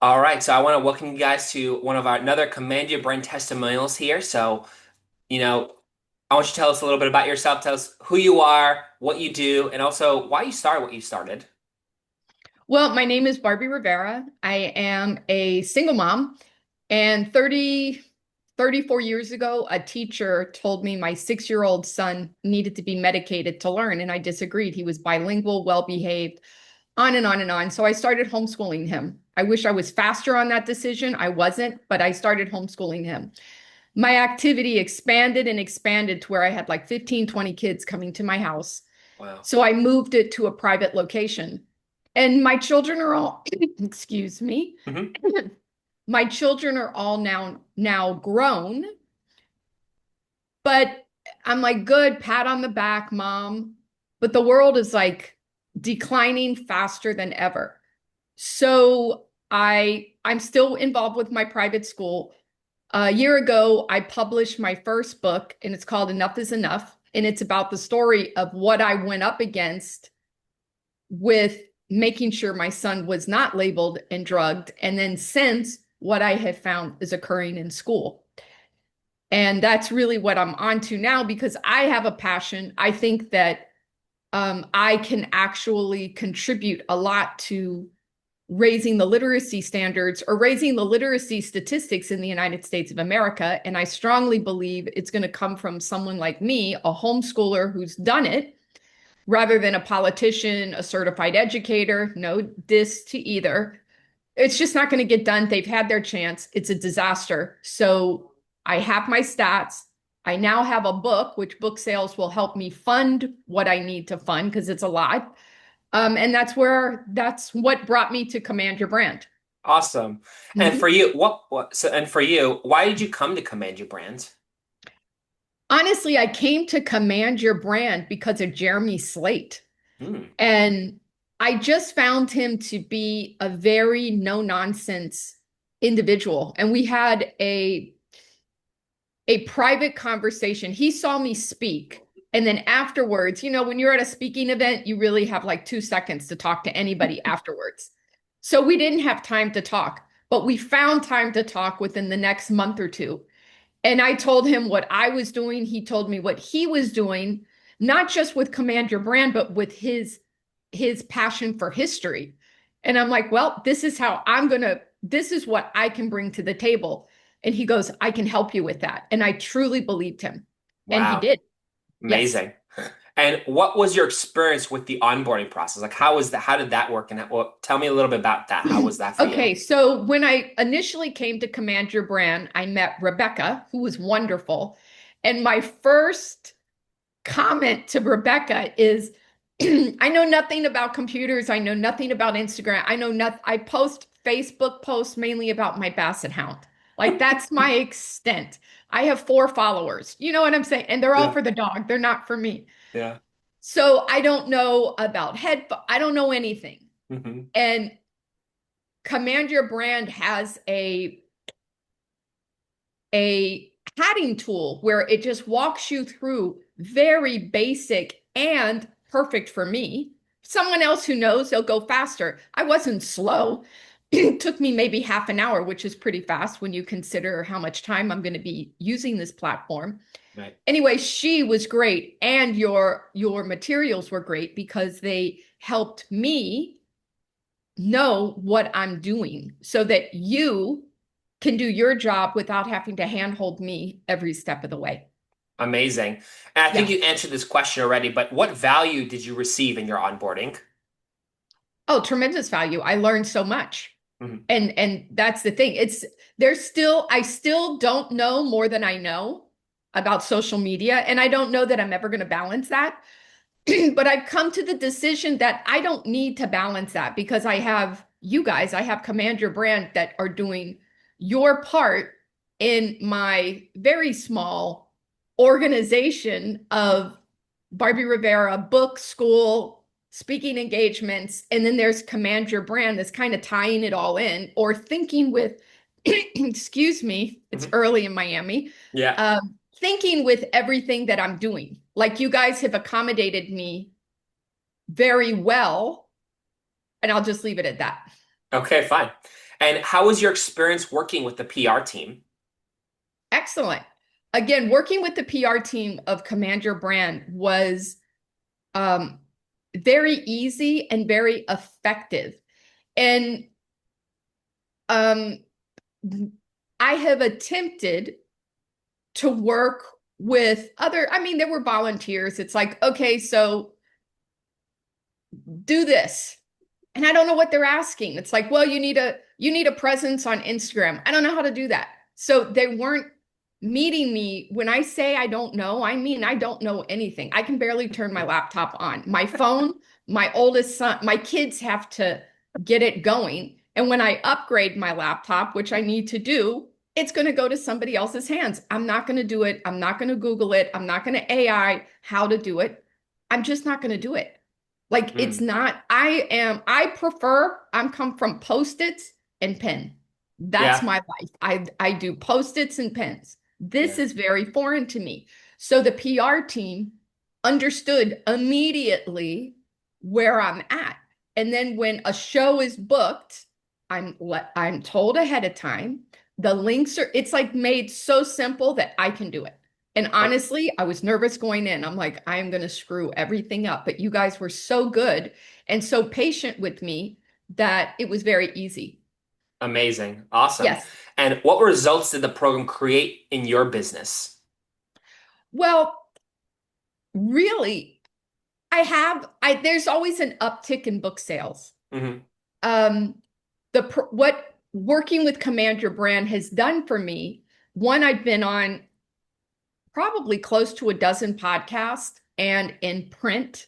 All right, so I want to welcome you guys to one of our another Command Your Brain testimonials here. You know, I want you to tell us a little bit about yourself. Tell us who you are, what you do, and also why you started what you started. Well, my name is Barbie Rivera. I am a single mom, and 34 years ago, a teacher told me my 6-year-old son needed to be medicated to learn, and I disagreed. He was bilingual, well-behaved, on and on and on. So I started homeschooling him. I wish I was faster on that decision. I wasn't, but I started homeschooling him. My activity expanded and expanded to where I had like 15, 20 kids coming to my house. Wow. So I moved it to a private location. And my children are all, excuse me, Hmm. my children are all now grown, but I'm like, good, pat on the back, mom. But the world is like declining faster than ever. So I'm still involved with my private school. A year ago, I published my first book, and it's called Enough is Enough. And it's about the story of what I went up against with making sure my son was not labeled and drugged. And then since what I have found is occurring in school. And that's really what I'm on to now because I have a passion. I think that I can actually contribute a lot to raising the literacy standards or raising the literacy statistics in the United States of America. And I strongly believe it's going to come from someone like me, a homeschooler who's done it, rather than a politician, a certified educator. No diss to either. It's just not going to get done. They've had their chance. It's a disaster. So I have my stats. I now have a book, which book sales will help me fund what I need to fund because it's a lot. And that's what brought me to Command Your Brand. Awesome. And for Mhm. you, and for you, why did you come to Command Your Brand? Honestly, I came to Command Your Brand because of Jeremy Slate. Hmm. And I just found him to be a very no nonsense individual. And we had a private conversation. He saw me speak. And then afterwards, when you're at a speaking event, you really have like 2 seconds to talk to anybody afterwards. So we didn't have time to talk, but we found time to talk within the next month or two. And I told him what I was doing. He told me what he was doing, not just with Command Your Brand, but with his passion for history. And I'm like, well, this is what I can bring to the table. And he goes, I can help you with that. And I truly believed him. And he Wow. did. Yes. Amazing. And what was your experience with the onboarding process? Like, how was that? How did that work? And tell me a little bit about that. How was that for you? Okay, so when I initially came to Command Your Brand, I met Rebecca, who was wonderful. And my first comment to Rebecca is I know nothing about computers. I know nothing about Instagram. I know nothing. I post Facebook posts mainly about my basset hound. Like that's my extent. I have 4 followers. You know what I'm saying? And they're all Yeah. for the dog. They're not for me. Yeah. So I don't know about I don't know anything. Hmm. And Command Your Brand has a padding tool where it just walks you through very basic and perfect for me. Someone else who knows, they'll go faster. I wasn't slow. It took me maybe half an hour, which is pretty fast when you consider how much time I'm going to be using this platform. Right. Anyway, she was great, and your materials were great because they helped me know what I'm doing so that you can do your job without having to handhold me every step of the way. Amazing. And I think Yeah. you answered this question already, but what value did you receive in your onboarding? Oh, tremendous value. I learned so much. Hmm. And that's the thing. I still don't know more than I know about social media. And I don't know that I'm ever going to balance that. But I've come to the decision that I don't need to balance that because I have you guys, I have Command Your Brand that are doing your part in my very small organization of Barbie Rivera book school, speaking engagements, and then there's Command Your Brand that's kind of tying it all in or thinking with, excuse me, it's Hmm. early in Miami, Yeah. thinking with everything that I'm doing. Like you guys have accommodated me very well, and I'll just leave it at that. Okay, fine. And how was your experience working with the PR team? Excellent. Again, working with the PR team of Command Your Brand was um, very easy and very effective. And um, I have attempted to work with other, I mean, there were volunteers. It's like, okay, so do this. And I don't know what they're asking. It's like, well, you need a presence on Instagram. I don't know how to do that. So they weren't meeting me. When I say I don't know, I mean I don't know anything. I can barely turn my laptop on. My phone, my oldest son, my kids have to get it going. And when I upgrade my laptop, which I need to do, it's going to go to somebody else's hands. I'm not going to do it. I'm not going to Google it. I'm not going to AI how to do it. I'm just not going to do it. Like it's Mm, not, I'm come from Post-its and pen. That's yeah, my life. I do Post-its and pens. This yeah. is very foreign to me. So the PR team understood immediately where I'm at. And then when a show is booked, I'm told ahead of time. The links are, it's like made so simple that I can do it. And Oh, honestly, I was nervous going in. I'm like, I am going to screw everything up. But you guys were so good and so patient with me that it was very easy. amazing. Awesome. Yes. And what results did the program create in your business? Well, really, there's always an uptick in book sales. Hmm. Um, what working with Command Your Brand has done for me, one, I've been on probably close to a dozen podcasts and in print.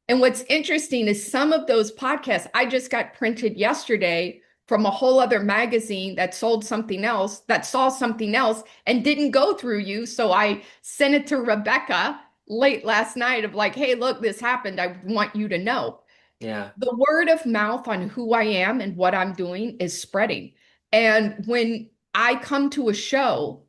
And what's interesting is some of those podcasts I just got printed yesterday from a whole other magazine that sold something else, that saw something else and didn't go through you. So I sent it to Rebecca late last night of like, hey, look, this happened. I want you to know. Yeah. The word of mouth on who I am and what I'm doing is spreading. And when I come to a show,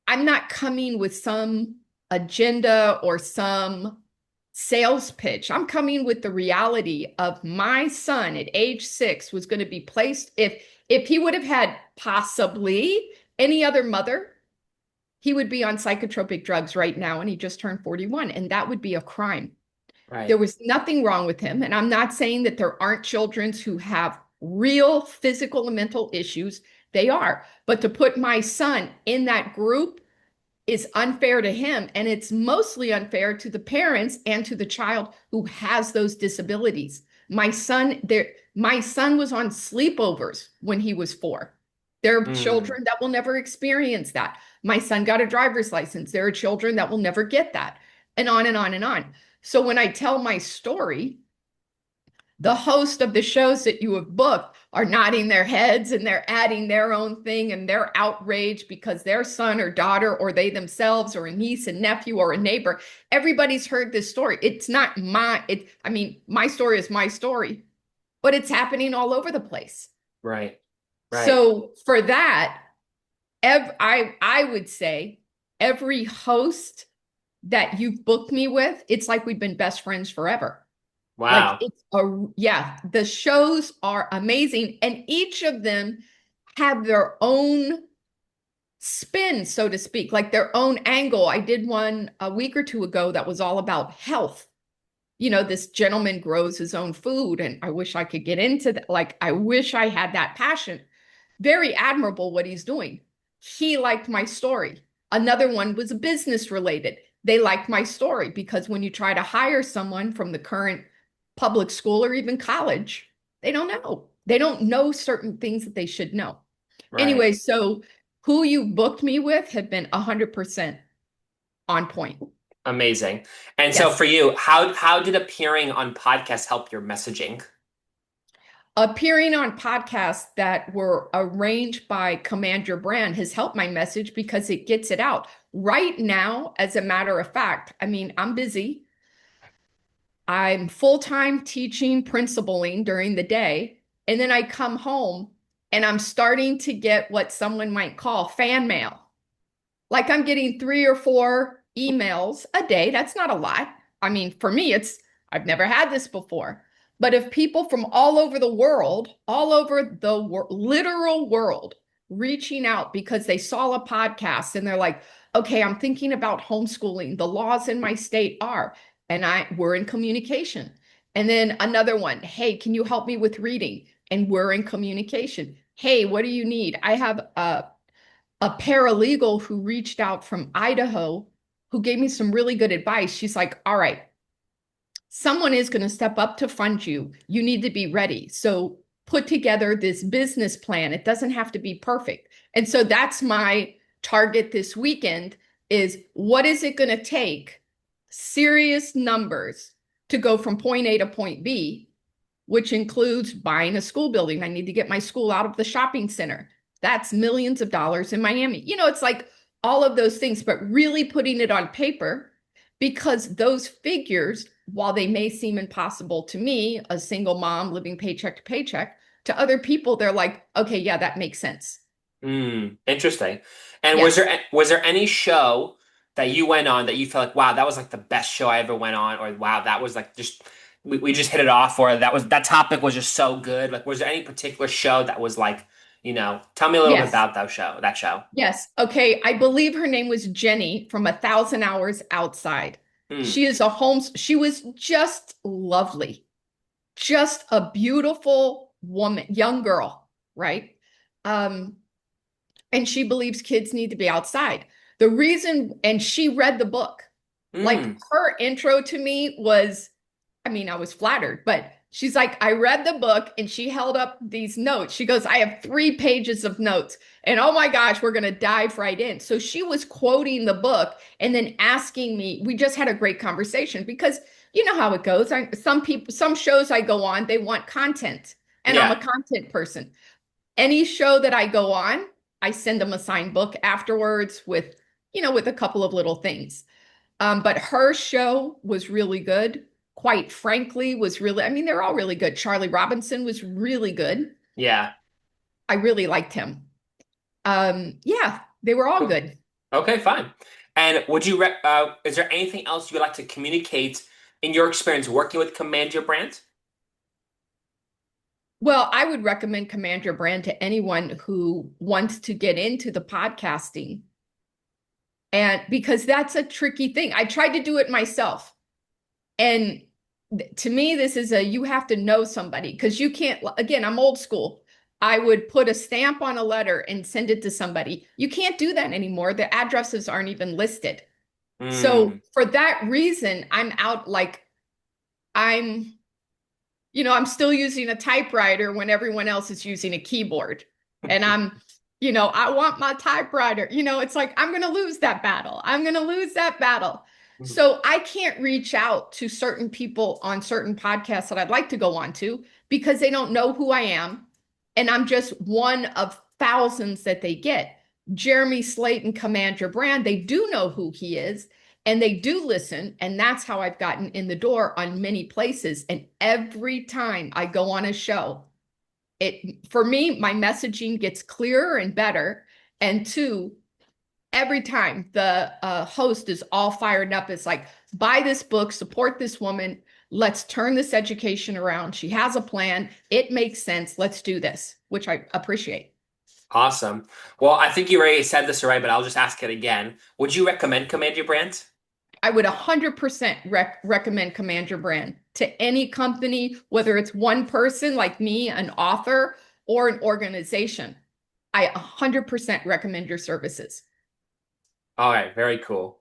I'm not coming with some agenda or some sales pitch. I'm coming with the reality of my son at age 6 was going to be placed if he would have had possibly any other mother, he would be on psychotropic drugs right now and he just turned 41 and that would be a crime. There Right. was nothing wrong with him and I'm not saying that there aren't children who have real physical and mental issues. They are. But to put my son in that group is unfair to him. And it's mostly unfair to the parents and to the child who has those disabilities. My son was on sleepovers when he was 4. There are Mm, children that will never experience that. My son got a driver's license. There are children that will never get that, and on and on and on. So when I tell my story, the host of the shows that you have booked are nodding their heads and they're adding their own thing and they're outraged because their son or daughter or they themselves or a niece and nephew or a neighbor, everybody's heard this story. It's not I mean, my story is my story, but it's happening all over the place. right. Right. So for that, I would say every host that you've booked me with, it's like we've been best friends forever. Like Wow. yeah, the shows are amazing and each of them have their own spin, so to speak, like their own angle. I did one a week or two ago that was all about health. This gentleman grows his own food and I wish I could get into that. Like I wish I had that passion. Very admirable what he's doing. He liked my story. Another one was business related. They liked my story because when you try to hire someone from the current public school or even college, they don't know. They don't know certain things that they should know. Right. Anyway, so who you booked me with have been 100% on point. Amazing. And so Yes. for you, how did appearing on podcasts help your messaging? Appearing on podcasts that were arranged by Command Your Brand has helped my message because it gets it out. Right now, as a matter of fact, I mean, I'm busy. I'm full-time teaching principling during the day, and then I come home and I'm starting to get what someone might call fan mail. Like I'm getting 3 or 4 emails a day. That's not a lot. I mean, for me, I've never had this before. But if people from all over the world, all over the literal world, reaching out because they saw a podcast and they're like, okay, I'm thinking about homeschooling. The laws in my state are, and we're in communication. And then another one, hey, can you help me with reading? And we're in communication. Hey, what do you need? I have a paralegal who reached out from Idaho who gave me some really good advice. She's like, all right, someone is going to step up to fund you. You need to be ready. So put together this business plan. It doesn't have to be perfect. And so that's my target this weekend is what is it going to take? Serious numbers to go from point A to point B, which includes buying a school building. I need to get my school out of the shopping center. That's millions of dollars in Miami. It's like all of those things, but really putting it on paper because those figures, while they may seem impossible to me, a single mom living paycheck to paycheck, to other people, they're like, okay, yeah, that makes sense. Interesting. And was Yes. there any show that you went on that you felt like, wow, that was like the best show I ever went on, or wow, that was like just we just hit it off, or that topic was just so good. Like, was there any particular show that was like, tell me a little bit Yes. about that show. Yes. Okay. I believe her name was Jenny from 1,000 Hours Outside. Hmm. She was just lovely, just a beautiful woman, young girl, right? Um, and she believes kids need to be outside. And she read the book. Like Hmm. her intro to me was, I mean, I was flattered, but she's like, I read the book and she held up these notes. She goes, I have 3 pages of notes. And oh my gosh, we're going to dive right in. So she was quoting the book and then asking me, we just had a great conversation because you know how it goes. Some shows I go on, they want content and I'm Yeah. a content person. Any show that I go on, I send them a signed book afterwards with a couple of little things. But her show was really good. Quite frankly, I mean, they're all really good. Charlie Robinson was really good. Yeah. I really liked him. Yeah, they were all Cool. good. Okay, fine. And is there anything else you'd like to communicate in your experience working with Command Your Brand? Well, I would recommend Command Your Brand to anyone who wants to get into the podcasting. And because that's a tricky thing. I tried to do it myself. And to me, this is you have to know somebody because you can't, again, I'm old school. I would put a stamp on a letter and send it to somebody. You can't do that anymore. The addresses aren't even listed. So Hmm. for that reason, I'm out like I'm, I'm still using a typewriter when everyone else is using a keyboard. And I want my typewriter. It's like, I'm going to lose that battle. I'm going to lose that battle. So I can't reach out to certain people on certain podcasts that I'd like to go on to because they don't know who I am. And I'm just one of thousands that they get. Jeremy Slayton, Command Your Brand, they do know who he is and they do listen. And that's how I've gotten in the door on many places. And every time I go on a show, for me, my messaging gets clearer and better. And two, every time the host is all fired up, it's like, buy this book, support this woman. Let's turn this education around. She has a plan. It makes sense. Let's do this, which I appreciate. Awesome. Well, I think you already said this already, but I'll just ask it again. Would you recommend Command Your Brand? I would 100% recommend Command Your Brand to any company, whether it's one person like me, an author, or an organization. I 100% recommend your services. All right, very cool.